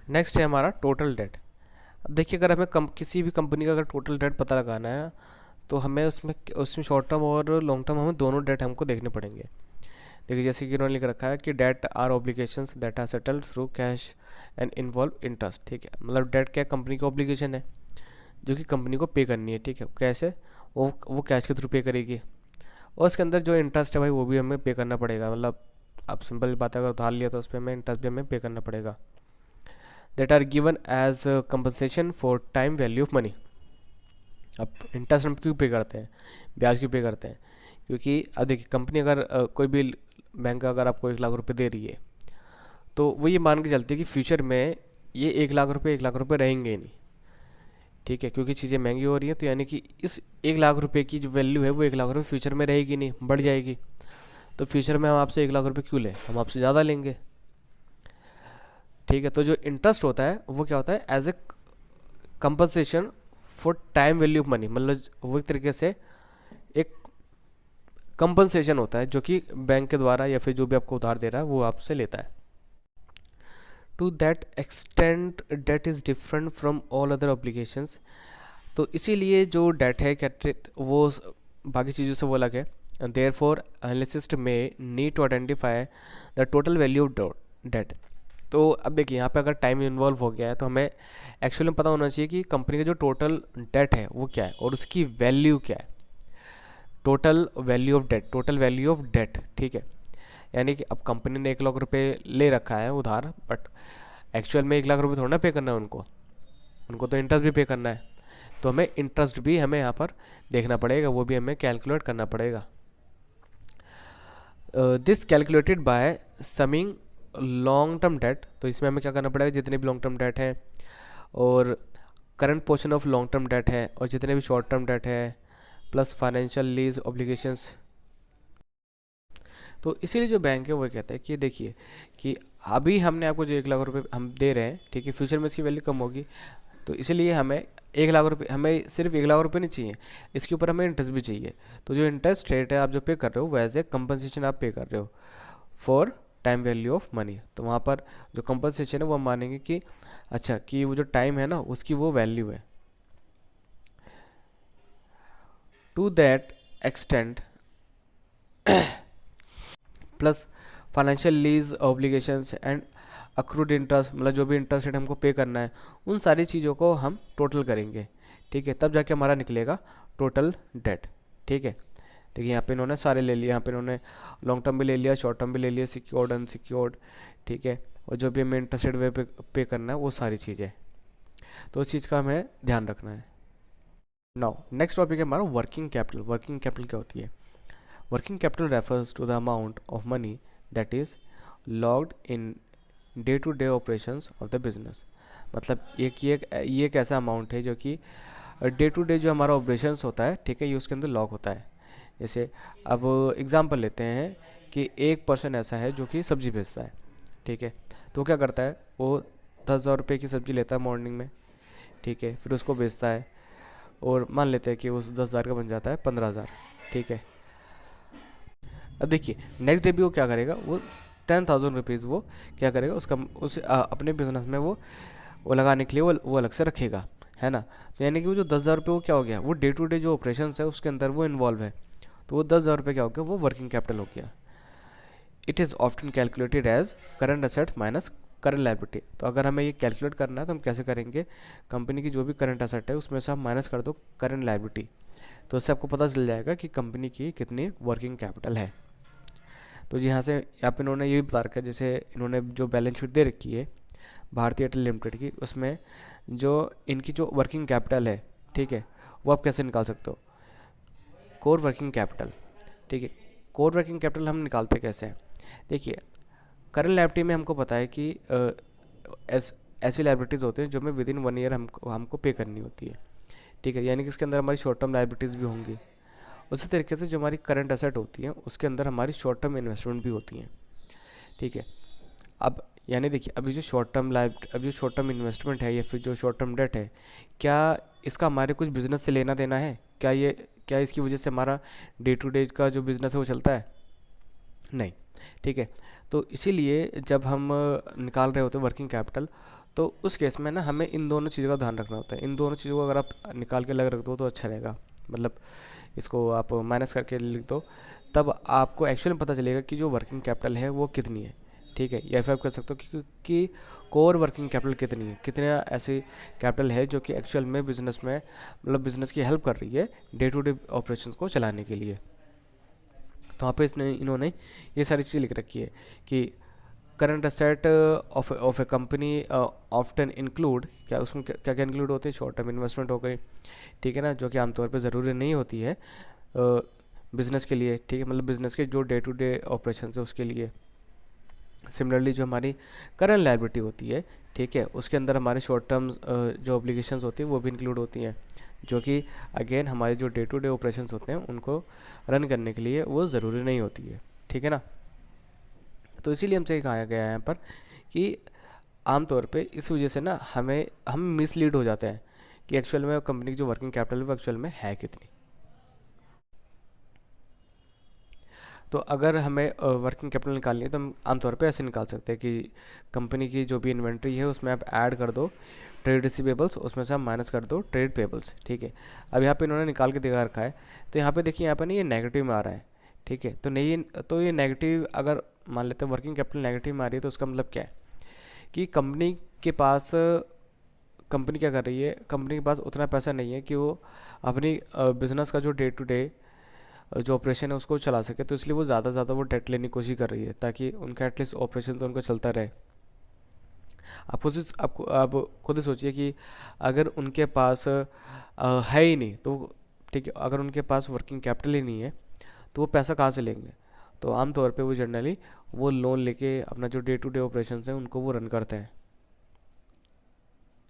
Next है हमारा total date. अब देखिए, अगर हमें किसी भी कंपनी का अगर टोटल डेट पता लगाना है ना, तो हमें उसमें उसमें शॉर्ट टर्म और लॉन्ग टर्म हमें दोनों डेट हमको देखने पड़ेंगे। देखिए, जैसे कि उन्होंने लिख रखा है कि debt are obligations that are settled through cash and involve interest. ठीक है, मतलब डेट क्या, कंपनी की ऑब्लिगेशन है जो कि कंपनी को पे करनी है। ठीक है, कैसे, वो कैश के थ्रू पे करेगी, और उसके अंदर जो इंटरेस्ट है भाई वो भी हमें पे करना पड़ेगा। मतलब आप सिंपल बात है, अगर उधार लिया तो उस पर हमें इंटरेस्ट भी हमें पे करना पड़ेगा। That are given as compensation for time value of money. अब इंटरेस्ट हम क्यों पे करते हैं, ब्याज क्यों पे करते हैं? क्योंकि अब देखिए, कंपनी अगर कोई भी बैंक अगर आपको 1 लाख रुपए दे रही है, तो वो ये मान के चलती है कि फ्यूचर में ये 1 लाख रुपए 1 लाख रुपए रहेंगे ही नहीं। ठीक है, क्योंकि चीज़ें महंगी हो रही हैं, तो यानी कि इस 1 लाख रुपए की जो वैल्यू है वो 1 लाख रुपए फ्यूचर में रहेगी नहीं, बढ़ जाएगी। तो फ्यूचर में हम आपसे 1 लाख रुपए क्यों लें, हम आपसे ज़्यादा लेंगे। ठीक है, तो जो इंटरेस्ट होता है वो क्या होता है, as a compensation for time value of money. मतलब वो एक तरीके से एक कंपनसेशन होता है जो कि बैंक के द्वारा या फिर जो भी आपको उधार दे रहा है वो आपसे लेता है। To that extent debt is different from all other obligations. तो इसीलिए जो डेट है क्या, वो बाकी चीज़ों से वो अलग है। देयर फॉर एनालिसिस्ट में need to identify the total value of debt. तो अब देखिए, यहाँ पे अगर टाइम इन्वॉल्व हो गया है तो हमें एक्चुअली में पता होना चाहिए कि कंपनी का जो टोटल डेट है वो क्या है और उसकी वैल्यू क्या है। Total value of debt, total value of debt. ठीक है, यानी कि अब कंपनी ने 1 लाख रुपए ले रखा है उधार, बट एक्चुअल में 1 लाख रुपए थोड़ा ना पे करना है उनको, उनको तो इंटरेस्ट भी पे करना है। तो हमें इंटरेस्ट भी हमें यहाँ पर देखना पड़ेगा, वो भी हमें कैलकुलेट करना पड़ेगा। This calculated by summing long term debt. तो इसमें हमें क्या करना पड़ेगा, जितने भी लॉन्ग टर्म डेट है और current portion of long term debt है और जितने भी शॉर्ट टर्म डेट है प्लस फाइनेंशियल लीज ऑब्लिगेशंस। तो इसीलिए जो बैंक है वो कहता है कि देखिए कि अभी हमने आपको जो 1 लाख रुपए हम दे रहे हैं, ठीक है, फ्यूचर में इसकी वैल्यू कम होगी। तो इसीलिए हमें 1 लाख रुपए, हमें सिर्फ 1 लाख रुपए नहीं चाहिए, इसके ऊपर हमें इंटरेस्ट भी चाहिए। तो जो इंटरेस्ट रेट है आप जो पे कर रहे हो वो एज ए कंपनसेशन आप पे कर रहे हो for time value of money. तो वहाँ पर जो कंपनसेशन है वो हम मानेंगे कि अच्छा, कि वो जो टाइम है ना उसकी वो वैल्यू है। To that extent plus financial lease obligations and accrued interest, मतलब जो भी इंटरेस्ट रेट हमको पे करना है, उन सारी चीज़ों को हम टोटल करेंगे। ठीक है, तब जाके हमारा निकलेगा टोटल डेट। ठीक है, देखिए यहाँ पे इन्होंने सारे ले लिए, यहाँ पे इन्होंने लॉन्ग टर्म भी ले लिया, शॉर्ट टर्म भी ले लिया, सिक्योर्ड अनसिक्योर्ड। ठीक है, और जो भी हमें इंटरेस्ट रेट वे पे करना है वो सारी चीज़ें, तो उस चीज़ का हमें ध्यान रखना है। नाउ नेक्स्ट टॉपिक है हमारा वर्किंग कैपिटल। वर्किंग कैपिटल क्या होती है? Working capital refers to the amount of money that is locked in day to day operations of the business. मतलब ये एक ऐसा अमाउंट है जो कि डे टू डे जो हमारा ऑपरेशंस होता है, ठीक है, ये उसके अंदर लॉग होता है। जैसे अब एग्जांपल लेते हैं कि एक पर्सन ऐसा है जो कि सब्ज़ी बेचता है। ठीक है, तो वो क्या करता है, वो 10,000 रुपये की सब्ज़ी लेता है मॉर्निंग में। ठीक है, फिर उसको बेचता है और मान लेते हैं कि उस 10,000 का बन जाता है 15,000। ठीक है, अब देखिए नेक्स्ट डे भी वो क्या करेगा, वो 10,000 रुपीज़ वो क्या करेगा, उसका अपने बिजनेस में वो लगाने के लिए वो अलग से रखेगा, है ना। तो यानी कि वो जो 10,000 रुपये वो क्या हो गया, वो डे टू डे जो ऑपरेशन है उसके अंदर वो इन्वॉल्व है। तो वो 10,000 रुपये क्या हो गया, वो वर्किंग कैपिटल हो गया। It is often calculated as current asset minus current liability. तो अगर हमें ये कैलकुलेट करना है तो हम कैसे करेंगे, कंपनी की जो भी करंट असेट है उसमें से आप माइनस कर दो करंट लाइबिलिटी, तो उससे आपको पता चल जाएगा कि कंपनी की कितनी वर्किंग कैपिटल है। तो यहाँ से यहाँ पे इन्होंने ये भी बता रखा है, जैसे इन्होंने जो बैलेंस शीट दे रखी है भारतीय एयरटेल लिमिटेड की, उसमें जो इनकी जो वर्किंग कैपिटल है, ठीक है, वो आप कैसे निकाल सकते हो, कोर वर्किंग कैपिटल। ठीक है, कोर वर्किंग कैपिटल हम निकालते कैसे हैं, देखिए करंट लायबिलिटी में हमको पता है कि ऐसी लाइबिलिटीज़ होती हैं जो हमें विद इन 1 ईयर हमको पे करनी होती है। ठीक है, यानी कि इसके अंदर हमारी शॉर्ट टर्म लाइबिलिटीज़ भी होंगी। उसी तरीके से जो हमारी करंट एसेट होती हैं उसके अंदर हमारी शॉर्ट टर्म इन्वेस्टमेंट भी होती हैं। ठीक है, अब यानी देखिए अब जो शॉर्ट टर्म इन्वेस्टमेंट है या फिर जो शॉर्ट टर्म डेट है, क्या इसका हमारे कुछ बिजनेस से लेना देना है, क्या इसकी वजह से हमारा डे टू डे का जो बिज़नेस है वो चलता है? नहीं। ठीक है, तो इसीलिए जब हम निकाल रहे होते हैं वर्किंग कैपिटल, तो उस केस में ना हमें इन दोनों चीज़ों का ध्यान रखना होता है। इन दोनों चीज़ों को अगर आप निकाल के अलग रख दो तो अच्छा रहेगा, मतलब इसको आप माइनस करके लिख दो, तब आपको एक्चुअली पता चलेगा कि जो वर्किंग कैपिटल है वो कितनी है। ठीक है, या फिर आप कह सकते हो कि कोर वर्किंग कैपिटल कितनी है, कितने ऐसी कैपिटल है जो कि एक्चुअल में बिजनेस में, मतलब बिजनेस की हेल्प कर रही है डे टू डे ऑपरेशंस को चलाने के लिए। तो वहाँ पे इसने इन्होंने ये सारी चीज़ें लिख रखी है कि current asset of A company often include, क्या उसमें क्या क्या इंक्लूड होते हैं, शॉर्ट टर्म इन्वेस्टमेंट हो गई, ठीक है ना, जो कि आमतौर पे ज़रूरी नहीं होती है बिज़नेस के लिए। ठीक है, मतलब बिज़नेस के जो डे टू डे ऑपरेशन है उसके लिए। सिमिलरली जो हमारी करंट लायबिलिटी होती है, ठीक है, उसके अंदर हमारे शॉर्ट टर्म जो ऑब्लिगेशंस होती हैं वो भी इंक्लूड होती हैं, जो कि अगेन हमारे जो डे टू डे ऑपरेशंस होते हैं उनको रन करने के लिए वो ज़रूरी नहीं होती है। ठीक है ना, तो इसीलिए हमसे कहा गया है यहाँ पर कि आमतौर पे इस वजह से ना हम मिसलीड हो जाते हैं कि एक्चुअल में कंपनी की जो वर्किंग कैपिटल है वो एक्चुअल में है कितनी। तो अगर हमें वर्किंग कैपिटल निकालनी है तो हम आमतौर पे ऐसे निकाल सकते हैं कि कंपनी की जो भी इन्वेंट्री है उसमें आप ऐड कर दो ट्रेड रिसीवेबल्स, उसमें से आप माइनस कर दो ट्रेड पेबल्स। ठीक है, अब यहाँ पे इन्होंने निकाल के दिखा रखा है, तो यहाँ पे देखिए यहाँ पे नहीं, ये नेगेटिव में आ रहा है। ठीक है, तो नहीं, तो ये नेगेटिव अगर मान लेते हैं वर्किंग कैपिटल नेगेटिव में आ रही है तो उसका मतलब क्या है कि कंपनी क्या कर रही है, कंपनी के पास उतना पैसा नहीं है कि वो अपनी बिजनेस का जो डे टू डे जो ऑपरेशन है उसको चला सके, तो इसलिए वो ज़्यादा से ज़्यादा वो डेट लेने की कोशिश कर रही है ताकि उनका एटलीस्ट ऑपरेशन तो उनका चलता रहे। आप खुद ही सोचिए कि अगर उनके पास है ही नहीं तो, ठीक है, अगर उनके पास वर्किंग कैपिटल ही नहीं है तो वो पैसा कहाँ से लेंगे। तो आमतौर पे वो जनरली वो लोन लेके अपना जो डे टू डे ऑपरेशन है उनको वो रन करते हैं।